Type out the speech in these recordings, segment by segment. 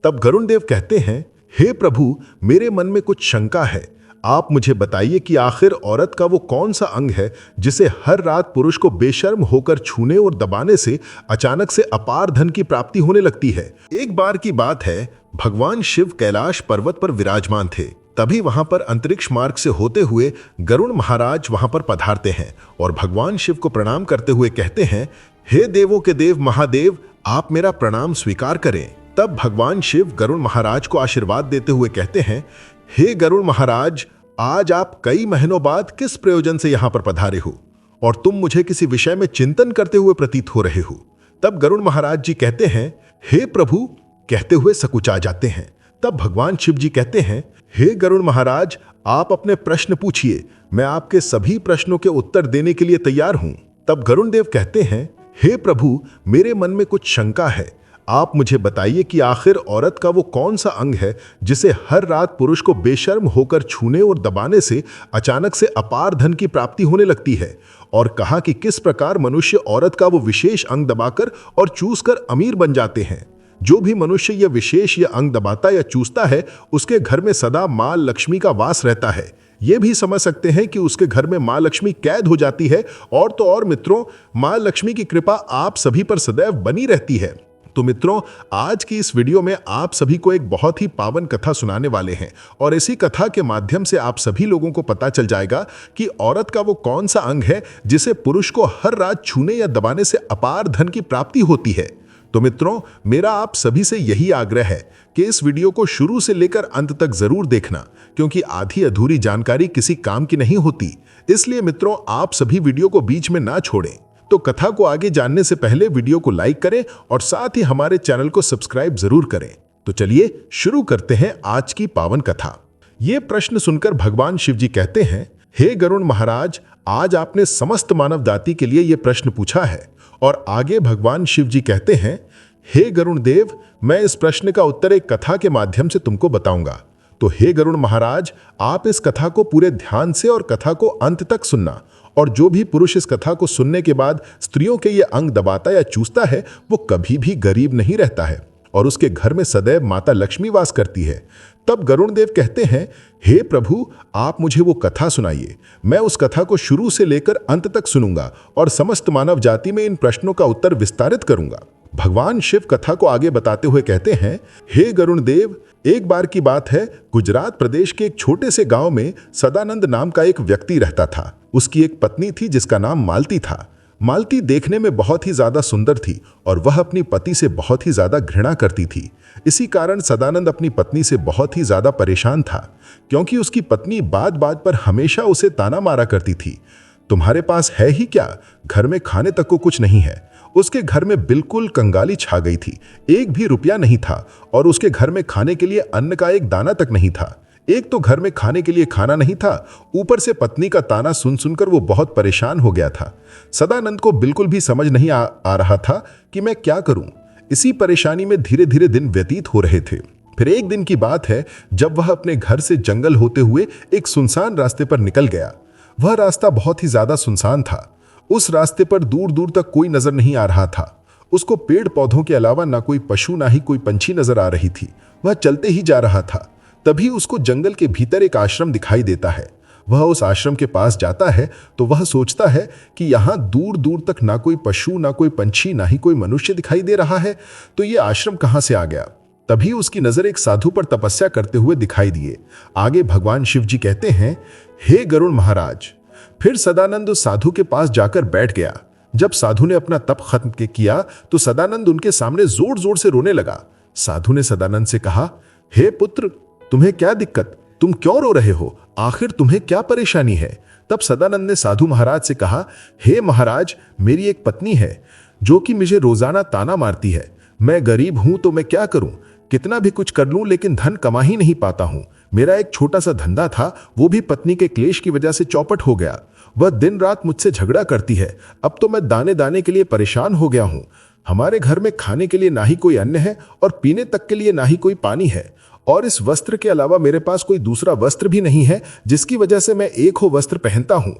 तब गरुण देव कहते हैं, हे प्रभु, मेरे मन में कुछ शंका है। आप मुझे बताइए कि आखिर औरत का वो कौन सा अंग है जिसे हर रात पुरुष को बेशर्म होकर छूने और दबाने से अचानक से अपार धन की प्राप्ति होने लगती है। एक बार की बात है, भगवान शिव कैलाश पर्वत पर विराजमान थे। तभी वहां पर अंतरिक्ष मार्ग से होते हुए गरुण महाराज वहां पर पधारते हैं और भगवान शिव को प्रणाम करते हुए कहते हैं, हे देवों के देव महादेव, आप मेरा प्रणाम स्वीकार करें। तब भगवान शिव गरुण महाराज को आशीर्वाद देते हुए कहते हैं, हे गरुण महाराज, आज आप कई महीनों बाद किस प्रयोजन से यहां पर पधारे हो और तुम मुझे किसी विषय में चिंतन करते हुए प्रतीत हो रहे हो। तब गरुण महाराज जी कहते हैं, हे प्रभु, कहते हुए सकुचा जाते हैं। तब भगवान शिव जी कहते हैं, हे गरुण महाराज, आप अपने प्रश्न पूछिए, मैं आपके सभी प्रश्नों के उत्तर देने के लिए तैयार हूं। तब गरुण देव कहते हैं, हे प्रभु, मेरे मन में कुछ शंका है। आप मुझे बताइए कि आखिर औरत का वो कौन सा अंग है जिसे हर रात पुरुष को बेशर्म होकर छूने और दबाने से अचानक से अपार धन की प्राप्ति होने लगती है, और कहा कि किस प्रकार मनुष्य औरत का वो विशेष अंग दबाकर और चूसकर अमीर बन जाते हैं। जो भी मनुष्य यह विशेष या अंग दबाता या चूसता है, उसके घर में सदा मां लक्ष्मी का वास रहता है। ये भी समझ सकते हैं कि उसके घर में मां लक्ष्मी कैद हो जाती है। और तो और मित्रों, मां लक्ष्मी की कृपा आप सभी पर सदैव बनी रहती है। तो मित्रों, आज की इस वीडियो में आप सभी को एक बहुत ही पावन कथा सुनाने वाले हैं और इसी कथा के माध्यम से आप सभी लोगों को पता चल जाएगा कि औरत का वो कौन सा अंग है जिसे पुरुष को हर रात छूने या दबाने से अपार धन की प्राप्ति होती है। तो मित्रों, मेरा आप सभी से यही आग्रह है कि इस वीडियो को शुरू से लेकर अंत तक जरूर देखना, क्योंकि आधी अधूरी जानकारी किसी काम की नहीं होती। इसलिए मित्रों, आप सभी वीडियो को बीच में ना छोड़ें। तो कथा को आगे जानने से पहले वीडियो को लाइक करें और साथ ही हमारे चैनल को सब्सक्राइब जरूर करें। तो चलिए शुरू करते हैं आज की पावन कथा। ये प्रश्न सुनकर भगवान शिव जी कहते हैं, हे गरुण महाराज, आज आपने समस्त मानव जाति के लिए यह प्रश्न पूछा है। और आगे भगवान शिव जी कहते हैं, हे गरुण देव, मैं इस प्रश्न का उत्तर एक कथा के माध्यम से तुमको बताऊंगा। तो हे गरुण महाराज, आप इस कथा को पूरे ध्यान से और कथा को अंत तक सुनना। और जो भी पुरुष इस कथा को सुनने के बाद स्त्रियों के ये अंग दबाता या चूसता है, वो कभी भी गरीब नहीं रहता है और उसके घर में सदैव माता लक्ष्मी वास करती है। तब गरुण देव कहते हैं, हे प्रभु, आप मुझे वो कथा सुनाइए। मैं उस कथा को शुरू से लेकर अंत तक सुनूंगा और समस्त मानव जाति में इन प्रश्नों का उत्तर विस्तारित करूंगा। भगवान शिव कथा को आगे बताते हुए कहते हैं, हे गरुण देव, एक बार की बात है, गुजरात प्रदेश के एक छोटे से गांव में सदानंद नाम का एक व्यक्ति रहता था। उसकी एक पत्नी थी जिसका नाम मालती था। मालती देखने में बहुत ही ज्यादा सुंदर थी और वह अपनी पति से बहुत ही ज्यादा घृणा करती थी। इसी कारण सदानंद अपनी पत्नी से बहुत ही ज्यादा परेशान था, क्योंकि उसकी पत्नी बात बात पर हमेशा उसे ताना मारा करती थी, तुम्हारे पास है ही क्या, घर में खाने तक को कुछ नहीं है। उसके घर में बिल्कुल कंगाली छा गई थी, एक भी रुपया नहीं था और उसके घर में खाने के लिए अन्न का एक दाना तक नहीं था। एक तो घर में खाने के लिए खाना नहीं था, ऊपर से पत्नी का ताना सुन सुनकर वो बहुत परेशान हो गया था। सदानंद को बिल्कुल भी समझ नहीं आ रहा था कि मैं क्या करूं। इसी परेशानी में धीरे धीरे दिन व्यतीत हो रहे थे। फिर एक दिन की बात है, जब वह अपने घर से जंगल होते हुए एक सुनसान रास्ते पर निकल गया। वह रास्ता बहुत ही ज्यादा सुनसान था। उस रास्ते पर दूर दूर तक कोई नजर नहीं आ रहा था। उसको पेड़ पौधों के अलावा ना कोई पशु ना ही कोई पंछी नजर आ रही थी। वह चलते ही जा रहा था। तभी उसको जंगल के भीतर एक आश्रम दिखाई देता है। वह उस आश्रम के पास जाता है तो वह सोचता है कि यहाँ दूर दूर तक ना कोई पशु, ना कोई पंछी, ना ही कोई मनुष्य दिखाई दे रहा है, तो ये आश्रम कहाँ से आ गया। तभी उसकी नजर एक साधु पर तपस्या करते हुए दिखाई दिए। आगे भगवान शिव जी कहते हैं, हे गरुण महाराज। फिर सदानंद उस साधु के पास जाकर बैठ गया। जब साधु ने अपना तप खत्म किया तो सदानंद उनके सामने जोर जोर से रोने लगा। साधु ने सदानंद से कहा, हे पुत्र, तुम्हें क्या दिक्कत, तुम क्यों रो रहे हो, आखिर तुम्हें क्या परेशानी है। तब सदानंद ने साधु महाराज से कहा, हे महाराज, मेरी एक पत्नी है जो कि मुझे रोजाना ताना मारती है। मैं गरीब हूं तो मैं क्या करूं, कितना भी कुछ कर लूं लेकिन धन कमा ही नहीं पाता हूं। मेरा एक छोटा सा धंधा था, वो भी पत्नी के क्लेश की वजह से चौपट हो गया। वह दिन रात मुझसे झगड़ा करती है। अब तो मैं दाने दाने के लिए परेशान हो गया हूं। हमारे घर में खाने के लिए ना ही कोई अन्न है और पीने तक के लिए ना ही कोई पानी है, और इस वस्त्र के अलावा मेरे पास कोई दूसरा वस्त्र भी नहीं है जिसकी वजह से मैं एक हो वस्त्र पहनता हूं।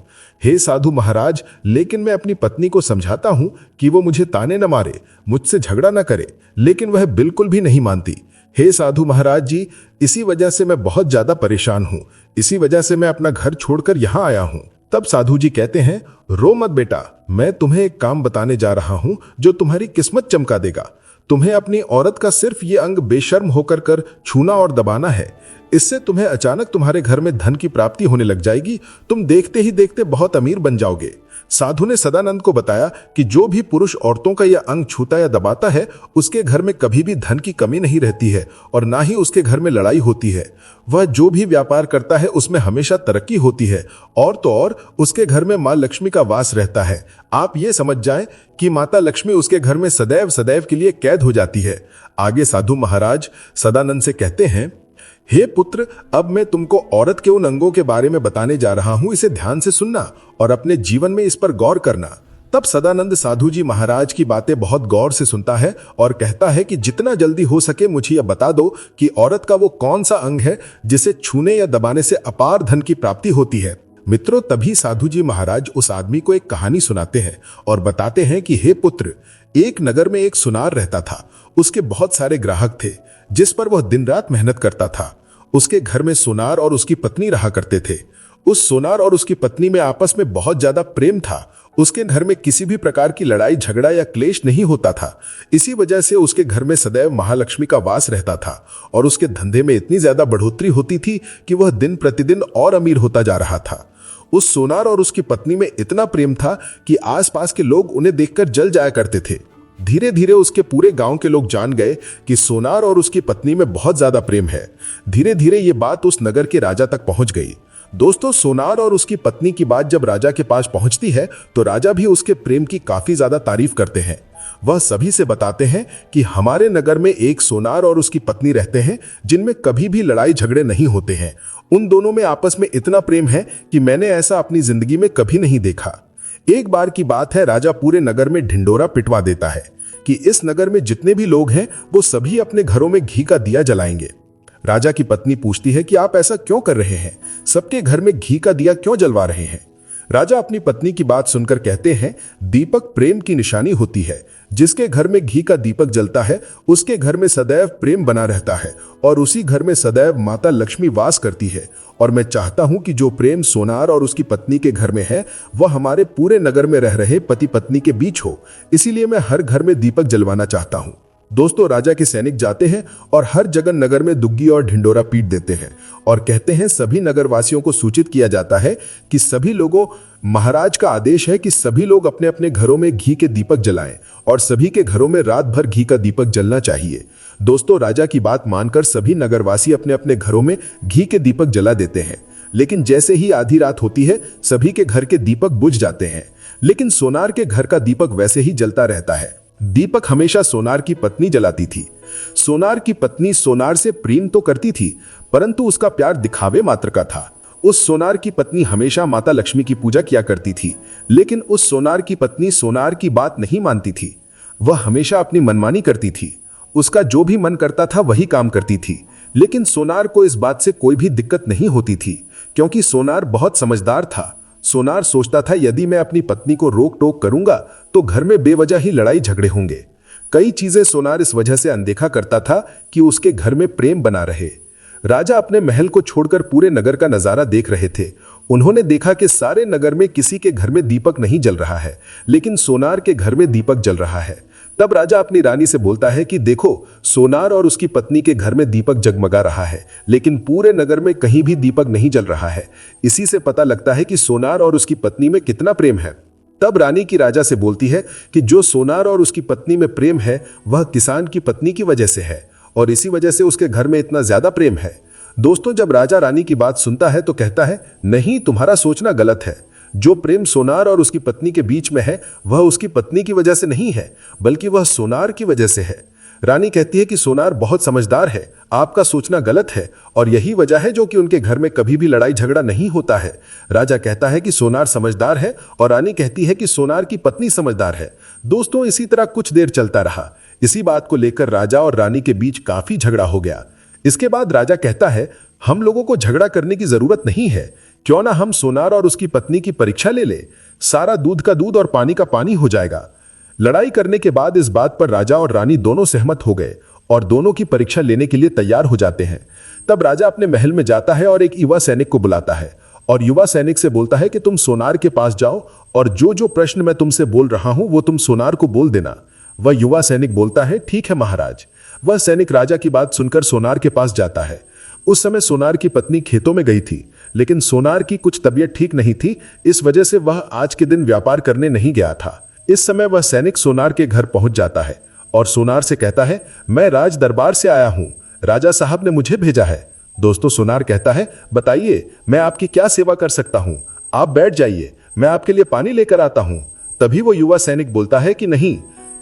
हे साधु महाराज, लेकिन मैं अपनी पत्नी को समझाता हूं कि वो मुझे ताने न मारे, मुझसे झगड़ा न करे, लेकिन वह बिल्कुल भी नहीं मानती। हे साधु महाराज जी, इसी वजह से मैं बहुत ज्यादा परेशान हूँ। इसी वजह से मैं अपना घर छोड़कर यहाँ आया हूँ। तब साधु जी कहते हैं, रो मत बेटा, मैं तुम्हें एक काम बताने जा रहा हूँ जो तुम्हारी किस्मत चमका देगा। तुम्हें अपनी औरत का सिर्फ ये अंग बेशर्म होकर कर छूना और दबाना है। इससे तुम्हें अचानक तुम्हारे घर में धन की प्राप्ति होने लग जाएगी। तुम देखते ही देखते बहुत अमीर बन जाओगे। साधु ने सदानंद को बताया कि जो भी पुरुष औरतों का यह अंग छूता या दबाता है, उसके घर में कभी भी धन की कमी नहीं रहती है और ना ही उसके घर में लड़ाई होती है। वह जो भी व्यापार करता है उसमें हमेशा तरक्की होती है, और तो और उसके घर में माँ लक्ष्मी का वास रहता है। आप ये समझ जाएं कि माता लक्ष्मी उसके घर में सदैव सदैव के लिए कैद हो जाती है। आगे साधु महाराज सदानंद से कहते हैं, हे पुत्र, अब मैं तुमको औरत के उन अंगों के बारे में बताने जा रहा हूं। इसे ध्यान से सुनना और अपने जीवन में इस पर गौर करना। तब सदानंद साधु जी महाराज की बातें बहुत गौर से सुनता है और कहता है कि जितना जल्दी हो सके मुझे यह बता दो कि औरत का वो कौन सा अंग है जिसे छूने या दबाने से अपार धन की प्राप्ति होती है। मित्रों, तभी साधु जी महाराज उस आदमी को एक कहानी सुनाते हैं और बताते हैं कि हे पुत्र, एक नगर में एक सुनार रहता था। उसके बहुत सारे ग्राहक थे जिस पर वह दिन रात मेहनत करता था। उसके घर में सोनार और उसकी पत्नी रहा करते थे। उस सोनार और उसकी पत्नी में आपस में बहुत ज्यादा प्रेम था। उसके घर में किसी भी प्रकार की लड़ाई झगड़ा या क्लेश नहीं होता था। इसी वजह से उसके घर में सदैव महालक्ष्मी का वास रहता था और उसके धंधे में इतनी ज्यादा बढ़ोतरी होती थी कि वह दिन प्रतिदिन और अमीर होता जा रहा था। उस सोनार और उसकी पत्नी में इतना प्रेम था कि आसपास के लोग उन्हें देखकर जल जाया करते थे। धीरे धीरे उसके पूरे गांव के लोग जान गए कि सोनार और उसकी पत्नी में बहुत ज्यादा प्रेम है। धीरे धीरे ये बात उस नगर के राजा तक पहुंच गई। दोस्तों, सोनार और उसकी पत्नी की बात जब राजा के पास पहुंचती है तो राजा भी उसके प्रेम की काफी ज्यादा तारीफ करते हैं। वह सभी से बताते हैं कि हमारे नगर में एक सोनार और उसकी पत्नी रहते हैं जिनमें कभी भी लड़ाई झगड़े नहीं होते हैं। उन दोनों में आपस में इतना प्रेम है कि मैंने ऐसा अपनी जिंदगी में कभी नहीं देखा। एक बार की बात है, राजा पूरे नगर में ढिंडोरा पिटवा देता है कि इस नगर में जितने भी लोग हैं वो सभी अपने घरों में घी का दिया जलाएंगे। राजा की पत्नी पूछती है कि आप ऐसा क्यों कर रहे हैं, सबके घर में घी का दिया क्यों जलवा रहे हैं। राजा अपनी पत्नी की बात सुनकर कहते हैं, दीपक प्रेम की निशानी होती है। जिसके घर में घी का दीपक जलता है उसके घर में सदैव प्रेम बना रहता है और उसी घर में सदैव माता लक्ष्मी वास करती है। और मैं चाहता हूं कि जो प्रेम सोनार और उसकी पत्नी के घर में है वह हमारे पूरे नगर में रह रहे पति पत्नी के बीच हो। इसीलिए मैं हर घर में दीपक जलवाना चाहता हूं। दोस्तों, राजा के सैनिक जाते हैं और हर जगह नगर में दुग्गी और ढिंडोरा पीट देते हैं और कहते हैं सभी नगरवासियों को सूचित किया जाता है कि सभी लोगों, महाराज का आदेश है कि सभी लोग अपने अपने घरों में घी के दीपक जलाएं और सभी के घरों में रात भर घी का दीपक जलना चाहिए। दोस्तों, राजा की बात मानकर सभी नगरवासी अपने अपने घरों में घी के दीपक जला देते हैं। लेकिन जैसे ही आधी रात होती है सभी के घर के दीपक बुझ जाते हैं, लेकिन सोनार के घर का दीपक वैसे ही जलता रहता है। दीपक हमेशा सोनार की पत्नी जलाती थी। सोनार की पत्नी सोनार से प्रेम तो करती थी परंतु उसका प्यार दिखावे मात्र का था। उस सोनार की पत्नी हमेशा माता लक्ष्मी की पूजा किया करती थी, लेकिन उस सोनार की पत्नी सोनार की बात नहीं मानती थी। वह हमेशा अपनी मनमानी करती थी। उसका जो भी मन करता था वही काम करती थी। लेकिन सोनार को इस बात से कोई भी दिक्कत नहीं होती थी क्योंकि सोनार बहुत समझदार था। सोनार सोचता था यदि मैं अपनी पत्नी को रोक टोक करूंगा तो घर में बेवजह ही लड़ाई झगड़े होंगे। कई चीजें सोनार इस वजह से अनदेखा करता था कि उसके घर में प्रेम बना रहे। राजा अपने महल को छोड़कर पूरे नगर का नजारा देख रहे थे। उन्होंने देखा कि सारे नगर में किसी के घर में दीपक नहीं जल रहा है, लेकिन सोनार के घर में दीपक जल रहा है। तब राजा अपनी रानी से बोलता है कि देखो, सोनार और उसकी पत्नी के घर में दीपक जगमगा रहा है, लेकिन पूरे नगर में कहीं भी दीपक नहीं जल रहा है। इसी से पता लगता है कि सोनार और उसकी पत्नी में कितना प्रेम है। तब रानी की राजा से बोलती है कि जो सोनार और उसकी पत्नी में प्रेम है वह किसान की पत्नी की वजह से है और इसी वजह से उसके घर में इतना ज्यादा प्रेम है। दोस्तों, जब राजा रानी की बात सुनता है तो कहता है, नहीं, तुम्हारा सोचना गलत है। जो प्रेम सोनार और उसकी पत्नी के बीच में है वह उसकी पत्नी की वजह से नहीं है, बल्कि वह सोनार की वजह से है। रानी कहती है कि सोनार बहुत समझदार है, आपका सोचना गलत है और यही वजह है जो कि उनके घर में कभी भी लड़ाई झगड़ा नहीं होता है। राजा कहता है कि सोनार समझदार है और रानी कहती है कि सोनार की पत्नी समझदार है। दोस्तों, इसी तरह कुछ देर चलता रहा। इसी बात को लेकर राजा और रानी के बीच काफी झगड़ा हो गया। इसके बाद राजा कहता है, हम लोगों को झगड़ा करने की जरूरत नहीं है, क्यों ना हम सोनार और उसकी पत्नी की परीक्षा ले ले, सारा दूध का दूध और पानी का पानी हो जाएगा। लड़ाई करने के बाद इस बात पर राजा और रानी दोनों सहमत हो गए और दोनों की परीक्षा लेने के लिए तैयार हो जाते हैं। तब राजा अपने महल में जाता है और एक युवा सैनिक को बुलाता है और युवा सैनिक से बोलता है कि तुम सोनार के पास जाओ और जो जो प्रश्न मैं तुमसे बोल रहा हूं वो तुम सोनार को बोल देना। वह युवा सैनिक बोलता है, ठीक है महाराज। वह सैनिक राजा की बात सुनकर सोनार के पास जाता है। उस समय सोनार की पत्नी खेतों में गई थी, लेकिन सोनार की कुछ तबीयत ठीक नहीं थी, इस वजह से वह आज के दिन व्यापार करने नहीं गया था। इस समय वह सैनिक सोनार के घर पहुंच जाता है और सोनार से कहता है, मैं राज दरबार से आया हूं, राजा साहब ने मुझे भेजा है। दोस्तों, सोनार कहता है, बताइए मैं आपकी क्या सेवा कर सकता हूं, आप बैठ जाइए, मैं आपके लिए पानी लेकर आता हूं। तभी वो युवा सैनिक बोलता है कि नहीं,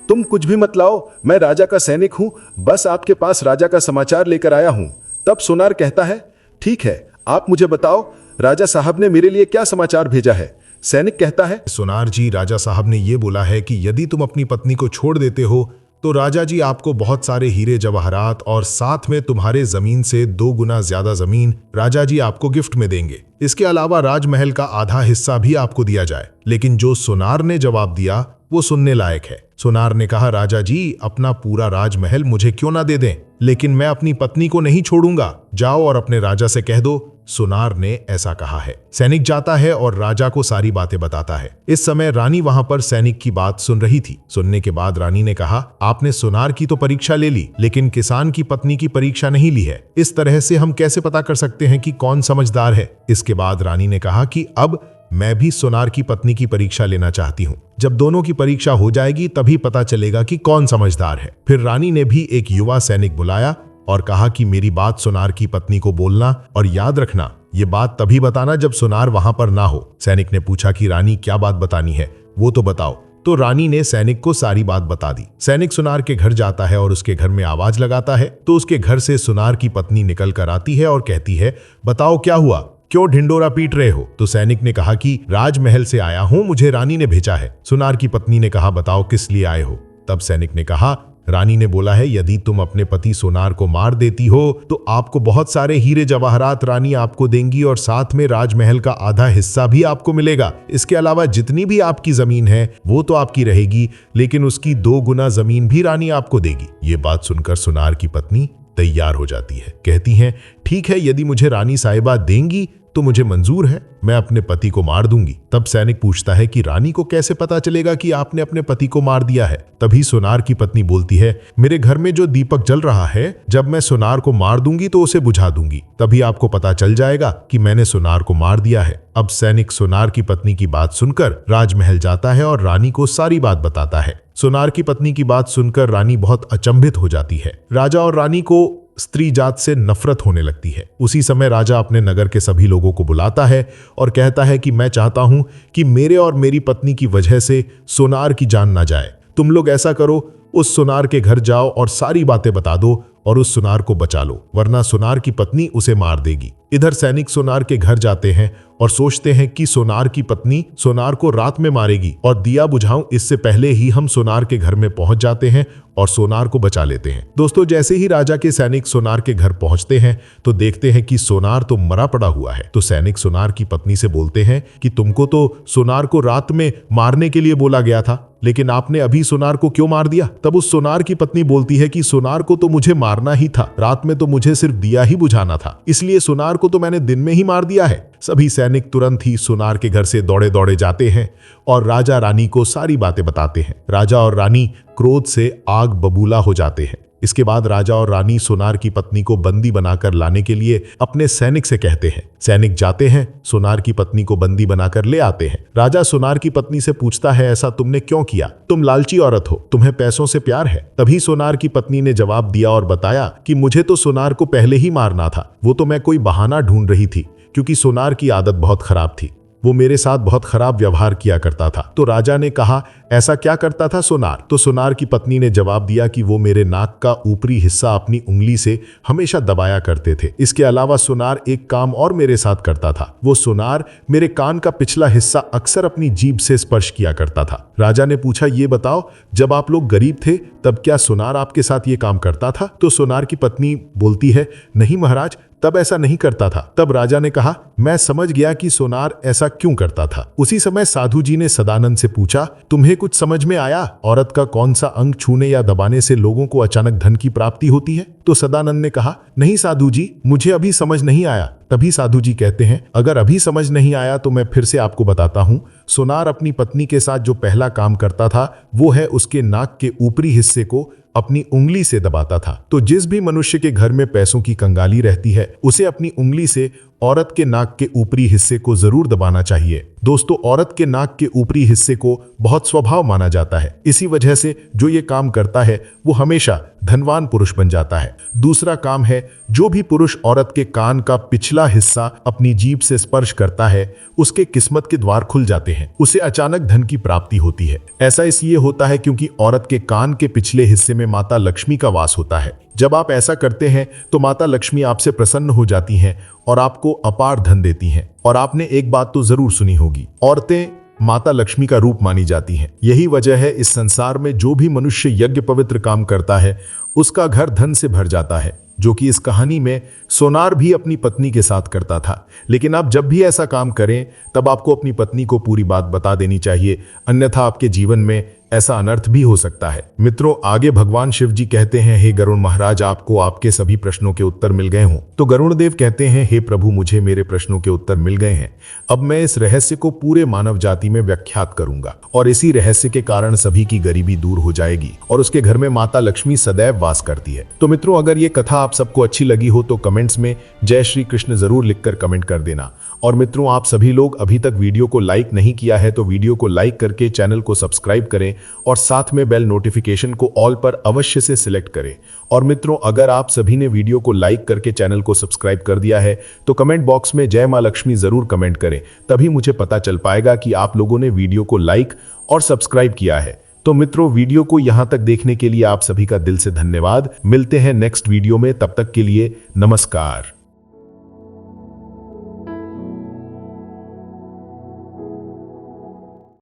तुम कुछ भी मत लाओ, मैं राजा का सैनिक हूं, बस आपके पास राजा का समाचार लेकर आया हूं। तब सोनार कहता है, ठीक है, आप मुझे बताओ राजा साहब ने मेरे लिए क्या समाचार भेजा है। सैनिक कहता है, सोनार जी, राजा साहब ने ये बोला है कि यदि तुम अपनी पत्नी को छोड़ देते हो तो राजा जी आपको बहुत सारे हीरे जवाहरात और साथ में तुम्हारे जमीन से 2 गुना ज्यादा जमीन राजा जी आपको गिफ्ट में देंगे। इसके अलावा राजमहल का आधा हिस्सा भी आपको दिया जाए। लेकिन जो सोनार ने जवाब दिया वो सुनने लायक है। सोनार ने कहा, राजा जी अपना पूरा राजमहल मुझे क्यों ना दे दें, लेकिन मैं अपनी पत्नी को नहीं छोड़ूंगा। जाओ और अपने राजा से कह दो सोनार ने ऐसा कहा है। सैनिक जाता है और राजा को सारी बातें बताता है। इस समय रानी वहां पर सैनिक की बात सुन रही थी। सुनने के बाद रानी ने कहा, आपने सोनार की तो परीक्षा ले ली, लेकिन किसान की पत्नी की परीक्षा नहीं ली है। इस तरह से हम कैसे पता कर सकते हैं कि कौन समझदार है। इसके बाद रानी ने कहा कि अब मैं भी सोनार की पत्नी की परीक्षा लेना चाहती हूँ। जब दोनों की परीक्षा हो जाएगी तभी पता चलेगा कि कौन समझदार है। फिर रानी ने भी एक युवा सैनिक बुलाया और कहा कि मेरी बात सोनार की पत्नी को बोलना और याद रखना, ये बात तभी बताना जब सोनार वहां पर ना हो। सैनिक ने पूछा कि रानी क्या बात बतानी है, वो तो बताओ। तो रानी ने सैनिक को सारी बात बता दी। सैनिक सोनार के घर जाता है और उसके घर में आवाज लगाता है तो उसके घर से सोनार की पत्नी निकल कर आती है और कहती है, बताओ क्या हुआ, क्यों ढिंडोरा पीट रहे हो। तो सैनिक ने कहा कि राजमहल से आया हूं, मुझे रानी ने भेजा है। सोनार की पत्नी ने कहा, बताओ किस लिए आए हो। तब सैनिक ने कहा, रानी ने बोला है, यदि तुम अपने पति सोनार को मार देती हो तो आपको बहुत सारे हीरे जवाहरात रानी आपको देंगी और साथ में राजमहल का आधा हिस्सा भी आपको मिलेगा। इसके अलावा जितनी भी आपकी जमीन है वो तो आपकी रहेगी, लेकिन उसकी 2 गुना जमीन भी रानी आपको देगी। ये बात सुनकर सोनार की पत्नी तैयार हो जाती है। कहती हैं, ठीक है, यदि मुझे रानी साहिबा देंगी तो मुझे मंजूर है, मैं अपने पति को मार दूंगी। तब सैनिक पूछता है कि रानी को कैसे पता चलेगा कि आपने अपने पति को मार दिया है। तभी सोनार की पत्नी बोलती है, मेरे घर में जो दीपक जल रहा है, जब मैं सोनार को मार दूंगी तो उसे बुझा दूंगी, तभी आपको पता चल जाएगा कि मैंने सोनार को मार दिया है। अब सैनिक सोनार की पत्नी की बात सुनकर राजमहल जाता है और रानी को सारी बात बताता है। सोनार की पत्नी की बात सुनकर रानी बहुत अचंभित हो जाती है। राजा और रानी को स्त्री जात से नफरत होने लगती है। उसी समय राजा अपने नगर के सभी लोगों को बुलाता है और कहता है कि मैं चाहता हूं कि मेरे और मेरी पत्नी की वजह से सोनार की जान ना जाए। तुम लोग ऐसा करो, उस सोनार के घर जाओ और सारी बातें बता दो और उस सोनार को बचा लो, वरना सोनार की पत्नी उसे मार देगी। इधर सैनिक सोनार के घर जाते हैं और सोचते हैं कि सोनार की पत्नी सोनार को रात में मारेगी और दिया बुझाऊं इससे पहले ही हम सोनार के घर में पहुंच जाते हैं और सोनार को बचा लेते हैं। दोस्तों, जैसे ही राजा के सैनिक सोनार के घर पहुंचते हैं तो देखते हैं कि सोनार तो मरा पड़ा हुआ है। तो सैनिक सोनार की पत्नी से बोलते हैं कि तुमको तो सोनार को रात में मारने के लिए बोला गया था, लेकिन आपने अभी सोनार को क्यों मार दिया। तब उस सोनार की पत्नी बोलती है कि सोनार को तो मुझे मारना ही था, रात में तो मुझे सिर्फ दिया ही बुझाना था, इसलिए सोनार को तो मैंने दिन में ही मार दिया है। सभी सैनिक तुरंत ही सोनार के घर से दौड़े दौड़े जाते हैं और राजा रानी को सारी बातें बताते हैं। राजा और रानी क्रोध से आग बबूला हो जाते हैं। इसके बाद राजा और रानी सोनार की पत्नी को बंदी बनाकर लाने के लिए अपने सैनिक से कहते हैं। सैनिक जाते हैं, सोनार की पत्नी को बंदी बनाकर ले आते हैं। राजा सोनार की पत्नी से पूछता है, ऐसा तुमने क्यों किया, तुम लालची औरत हो, तुम्हें पैसों से प्यार है। तभी सोनार की पत्नी ने जवाब दिया और बताया कि मुझे तो सोनार को पहले ही मारना था, वो तो मैं कोई बहाना ढूंढ रही थी, क्योंकि सोनार की आदत बहुत खराब थी, वो मेरे साथ बहुत खराब व्यवहार किया करता था। तो राजा ने कहा, ऐसा क्या करता था सोनार। तो सोनार की पत्नी ने जवाब दिया कि वो मेरे नाक का ऊपरी हिस्सा अपनी उंगली से हमेशा दबाया करते थे। इसके अलावा सोनार एक काम और मेरे साथ करता था, वो सोनार मेरे कान का पिछला हिस्सा अक्सर अपनी जीभ से स्पर्श किया करता था। राजा ने पूछा, ये बताओ, जब आप लोग गरीब थे तब क्या सोनार आपके साथ ये काम करता था। तो सोनार की पत्नी बोलती है, नहीं महाराज, तब ऐसा नहीं करता था। तब राजा ने कहा, मैं समझ गया कि सोनार ऐसा क्यों करता था। उसी समय साधु जी ने सदानंद से पूछा, तुम्हें कुछ समझ में आया? औरत का कौन सा अंग छूने या दबाने से लोगों को अचानक धन की प्राप्ति होती है? तो सदानंद ने कहा, नहीं साधु जी, मुझे अभी समझ नहीं आया। तभी साधु जी कहते हैं, अगर अभी समझ नहीं आया तो मैं फिर से आपको बताता हूं। सोनार अपनी पत्नी के साथ जो पहला काम करता था वो है उसके नाक के ऊपरी हिस्से को अपनी उंगली से दबाता था। तो जिस भी मनुष्य के घर में पैसों की कंगाली रहती है उसे अपनी उंगली से औरत के नाक के ऊपरी हिस्से को जरूर दबाना चाहिए। दोस्तों, औरत के नाक के ऊपरी हिस्से को बहुत स्वभाव माना जाता है। इसी वजह से जो ये काम करता है वो हमेशा धनवान पुरुष बन जाता है। दूसरा काम है, जो भी पुरुष औरत के कान का पिछला हिस्सा अपनी जीभ से स्पर्श करता है उसके किस्मत के द्वार खुल जाते हैं, उसे अचानक धन की प्राप्ति होती है। ऐसा इसलिए होता है क्योंकि औरत के कान के पिछले हिस्से में माता लक्ष्मी का वास होता है। जब आप ऐसा करते हैं तो माता लक्ष्मी आपसे प्रसन्न हो जाती हैं और आपको अपार धन देती हैं। और आपने एक बात तो जरूर सुनी होगी, औरतें माता लक्ष्मी का रूप मानी जाती हैं। यही वजह है इस संसार में जो भी मनुष्य यज्ञ पवित्र काम करता है उसका घर धन से भर जाता है, जो कि इस कहानी में सोनार भी अपनी पत्नी के साथ करता था। लेकिन आप जब भी ऐसा काम करें तब आपको अपनी पत्नी को पूरी बात बता देनी चाहिए, अन्यथा आपके जीवन में ऐसा अनर्थ भी हो सकता है। मित्रों, आगे भगवान शिव जी कहते हैं, हे गरुड़ महाराज, आपको आपके सभी प्रश्नों के उत्तर मिल गए हों। तो गरुड़ देव कहते हैं, हे प्रभु, मुझे मेरे प्रश्नों के उत्तर मिल गए हैं। अब मैं इस रहस्य को पूरे मानव जाति में व्याख्यात करूंगा और इसी रहस्य के कारण सभी की गरीबी दूर हो जाएगी और उसके घर में माता लक्ष्मी सदैव वास करती है। तो मित्रों, अगर ये कथा आप सबको अच्छी लगी हो तो कमेंट्स में जय श्री कृष्ण जरूर लिखकर कमेंट कर देना। और मित्रों, आप सभी लोग अभी तक वीडियो को लाइक नहीं किया है तो वीडियो को लाइक करके चैनल को सब्सक्राइब करें और साथ में बेल नोटिफिकेशन को ऑल पर अवश्य से सिलेक्ट करें। और मित्रों, अगर आप सभी ने वीडियो को लाइक करके चैनल को सब्सक्राइब कर दिया है तो कमेंट बॉक्स में जय मां लक्ष्मी जरूर कमेंट करें, तभी मुझे पता चल पाएगा कि आप लोगों ने वीडियो को लाइक और सब्सक्राइब किया है। तो मित्रों, वीडियो को यहां तक देखने के लिए आप सभी का दिल से धन्यवाद। मिलते हैं नेक्स्ट वीडियो में, तब तक के लिए नमस्कार।